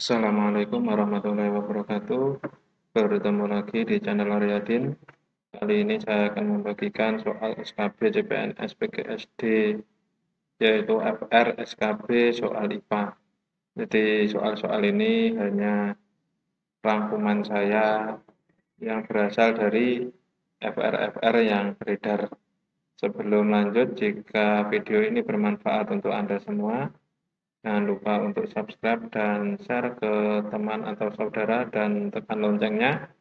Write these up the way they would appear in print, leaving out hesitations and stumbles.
Assalamualaikum warahmatullahi wabarakatuh. Bertemu lagi di channel Aryadin. Kali ini saya akan membagikan soal SKB CPNS PGSD, yaitu FR SKB soal IPA. Jadi soal-soal ini hanya rangkuman saya yang berasal dari FR-FR yang beredar. Sebelum lanjut, jika video ini bermanfaat untuk Anda semua, jangan lupa untuk subscribe dan share ke teman atau saudara dan tekan loncengnya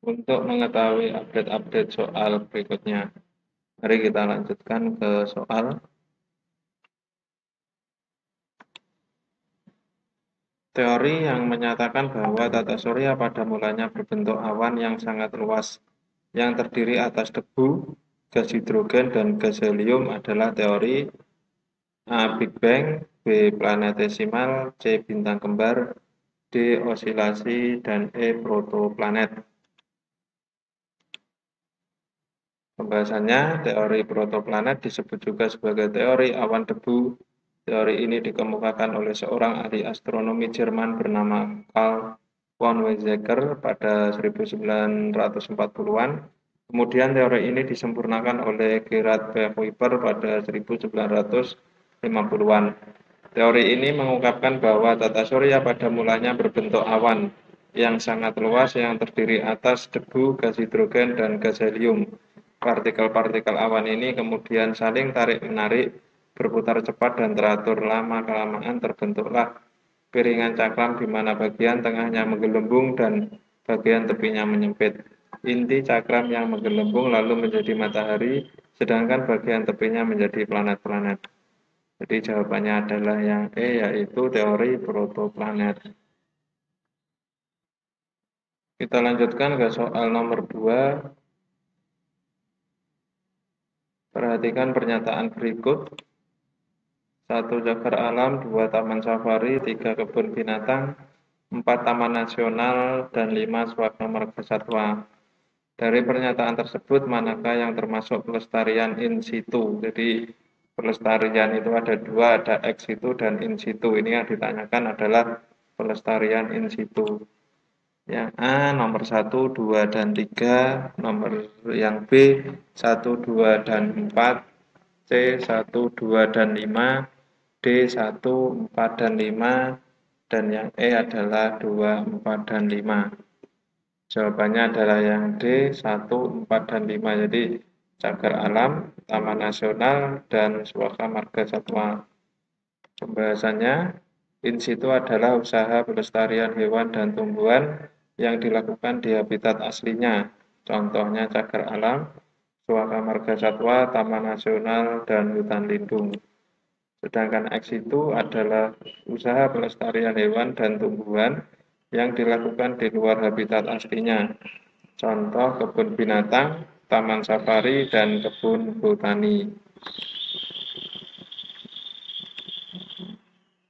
untuk mengetahui update-update soal berikutnya. Mari kita lanjutkan ke soal. Teori yang menyatakan bahwa tata surya pada mulanya berbentuk awan yang sangat luas yang terdiri atas debu, gas hidrogen, dan gas helium adalah teori A. Big Bang, B. Planetesimal, C. Bintang kembar, D. Osilasi, dan E. Protoplanet. Pembahasannya, teori protoplanet disebut juga sebagai teori awan debu. Teori ini dikemukakan oleh seorang ahli astronomi Jerman bernama Carl von Weizsäcker pada 1940-an. Kemudian teori ini disempurnakan oleh Gerhard Kuiper pada 1950-an. Teori ini mengungkapkan bahwa tata surya pada mulanya berbentuk awan yang sangat luas yang terdiri atas debu, gas hidrogen, dan gas helium. Partikel-partikel awan ini kemudian saling tarik-menarik, berputar cepat dan teratur. Lama-kelamaan terbentuklah piringan cakram di mana bagian tengahnya menggelembung dan bagian tepinya menyempit. Inti cakram yang menggelembung lalu menjadi matahari, sedangkan bagian tepinya menjadi planet-planet. Jadi jawabannya adalah yang E, yaitu teori protoplanet. Kita lanjutkan ke soal nomor 2. Perhatikan pernyataan berikut. 1. Cagar alam, 2. Taman safari, 3. Kebun binatang, 4. Taman nasional, dan 5. Swaka marga satwa. Dari pernyataan tersebut, manakah yang termasuk pelestarian in situ? Jadi, pelestarian itu ada dua, ada ex situ dan in situ. Ini yang ditanyakan adalah pelestarian in situ. Yang A nomor 1, 2, dan 3, nomor yang B 1, 2, dan 4, C 1, 2, dan 5, D 1, 4, dan 5, dan yang E adalah 2, 4, dan 5. Jawabannya adalah yang D 1, 4, dan 5. Jadi cagar alam, taman nasional, dan swaka marga satwa. Pembahasannya, in situ adalah usaha pelestarian hewan dan tumbuhan yang dilakukan di habitat aslinya, contohnya cagar alam, swaka marga satwa, taman nasional, dan hutan lindung. Sedangkan ex situ adalah usaha pelestarian hewan dan tumbuhan yang dilakukan di luar habitat aslinya, contoh kebun binatang, taman safari, dan kebun botani.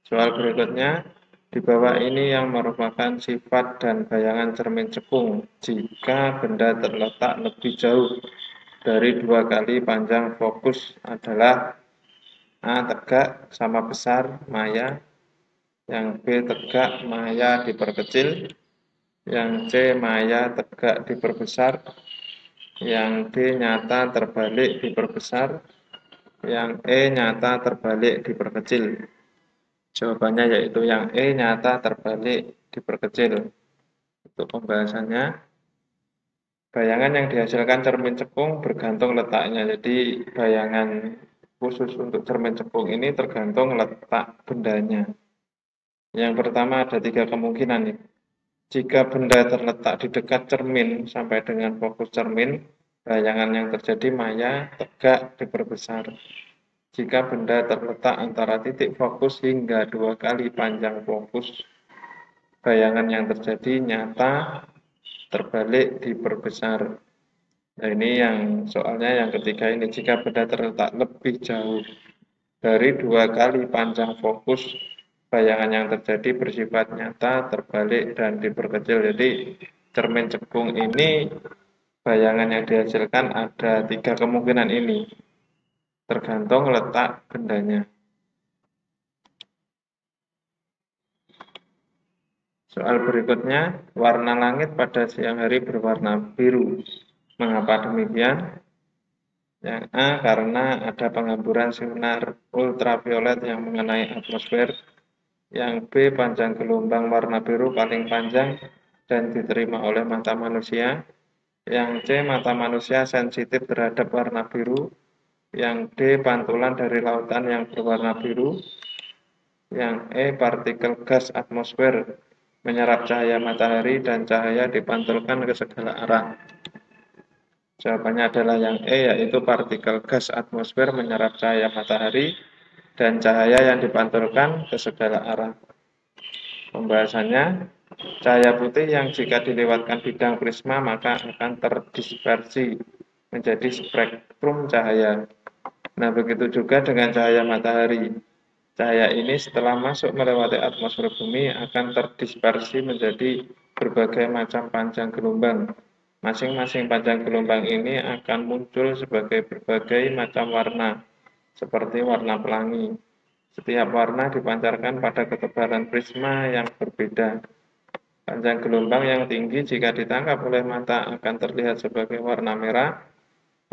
Soal berikutnya, di bawah ini yang merupakan sifat dan bayangan cermin cekung jika benda terletak lebih jauh dari 2 kali panjang fokus adalah A. Tegak sama besar maya, yang B. Tegak maya diperkecil, yang C. Maya tegak diperbesar, yang D. Nyata terbalik diperbesar, yang E. Nyata terbalik diperkecil. Jawabannya yaitu yang E, nyata terbalik diperkecil. Untuk pembahasannya, bayangan yang dihasilkan cermin cekung bergantung letaknya. Jadi bayangan khusus untuk cermin cekung ini tergantung letak bendanya. Yang pertama ada 3 kemungkinan nih. Jika benda terletak di dekat cermin sampai dengan fokus cermin, bayangan yang terjadi maya tegak diperbesar. Jika benda terletak antara titik fokus hingga 2 kali panjang fokus, bayangan yang terjadi nyata terbalik diperbesar. Nah, ini yang soalnya yang ketiga ini, jika benda terletak lebih jauh dari 2 kali panjang fokus, bayangan yang terjadi bersifat nyata, terbalik, dan diperkecil. Jadi cermin cekung ini bayangan yang dihasilkan ada 3 kemungkinan ini, tergantung letak bendanya. Soal berikutnya, warna langit pada siang hari berwarna biru. Mengapa demikian? Yang A, karena ada penghamburan sinar ultraviolet yang mengenai atmosfer. Yang B, panjang gelombang warna biru paling panjang dan diterima oleh mata manusia. Yang C, mata manusia sensitif terhadap warna biru. Yang D, pantulan dari lautan yang berwarna biru. Yang E, partikel gas atmosfer menyerap cahaya matahari dan cahaya dipantulkan ke segala arah. Jawabannya adalah yang E, yaitu partikel gas atmosfer menyerap cahaya matahari dan cahaya yang dipantulkan ke segala arah. Pembahasannya, cahaya putih yang jika dilewatkan bidang prisma maka akan terdispersi menjadi spektrum cahaya. Nah, begitu juga dengan cahaya matahari. Cahaya ini setelah masuk melewati atmosfer bumi akan terdispersi menjadi berbagai macam panjang gelombang. Masing-masing panjang gelombang ini akan muncul sebagai berbagai macam warna, seperti warna pelangi. Setiap warna dipancarkan pada ketebalan prisma yang berbeda. Panjang gelombang yang tinggi jika ditangkap oleh mata akan terlihat sebagai warna merah,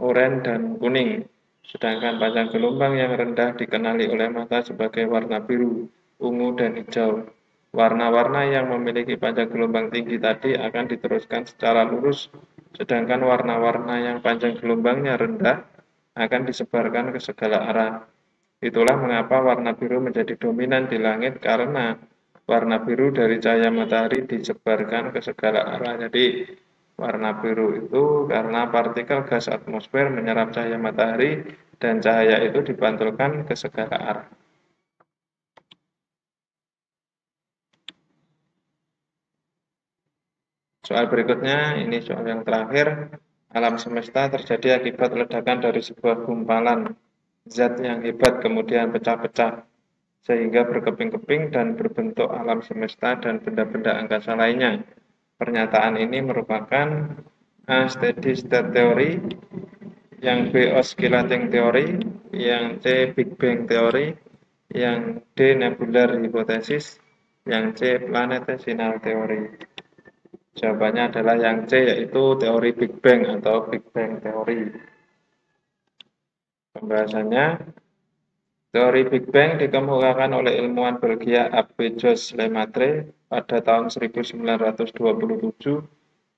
oranye, dan kuning. Sedangkan panjang gelombang yang rendah dikenali oleh mata sebagai warna biru, ungu, dan hijau. Warna-warna yang memiliki panjang gelombang tinggi tadi akan diteruskan secara lurus, sedangkan warna-warna yang panjang gelombangnya rendah akan disebarkan ke segala arah. Itulah mengapa warna biru menjadi dominan di langit, karena warna biru dari cahaya matahari disebarkan ke segala arah. Jadi warna biru itu karena partikel gas atmosfer menyerap cahaya matahari dan cahaya itu dipantulkan ke segala arah. Soal berikutnya, ini soal yang terakhir. Alam semesta terjadi akibat ledakan dari sebuah gumpalan zat yang hebat kemudian pecah-pecah sehingga berkeping-keping dan berbentuk alam semesta dan benda-benda angkasa lainnya. Pernyataan ini merupakan A, steady state theory, yang B, oscillating theory, yang C, Big Bang theory, yang D, nebular hypothesis, yang C, planetational theory. Jawabannya adalah yang C, yaitu teori Big Bang atau Big Bang theory. Pembahasannya, teori Big Bang dikemukakan oleh ilmuwan Belgia Abbe-Jos Lemaitre pada tahun 1927.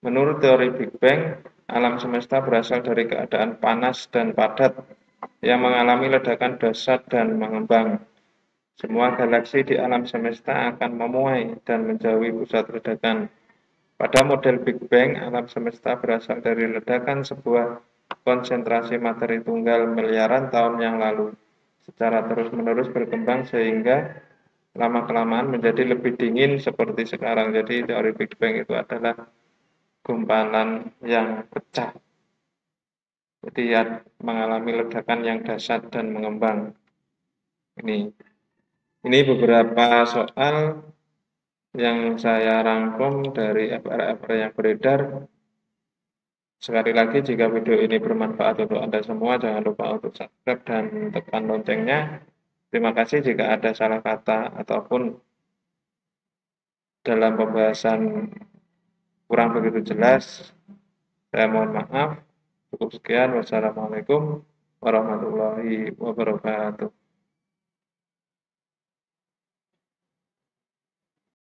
Menurut teori Big Bang, alam semesta berasal dari keadaan panas dan padat yang mengalami ledakan dahsyat dan mengembang. Semua galaksi di alam semesta akan memuai dan menjauhi pusat ledakan. Pada model Big Bang, alam semesta berasal dari ledakan sebuah konsentrasi materi tunggal miliaran tahun yang lalu, secara terus-menerus berkembang sehingga lama-kelamaan menjadi lebih dingin seperti sekarang. Jadi teori Big Bang itu adalah gumpalan yang pecah. Jadi ya, mengalami ledakan yang dahsyat dan mengembang. Ini beberapa soal yang saya rangkum dari FR-FR yang beredar. Sekali lagi, jika video ini bermanfaat untuk Anda semua, jangan lupa untuk subscribe dan tekan loncengnya. Terima kasih jika ada salah kata ataupun dalam pembahasan kurang begitu jelas. Saya mohon maaf. Cukup sekian. Wassalamualaikum warahmatullahi wabarakatuh.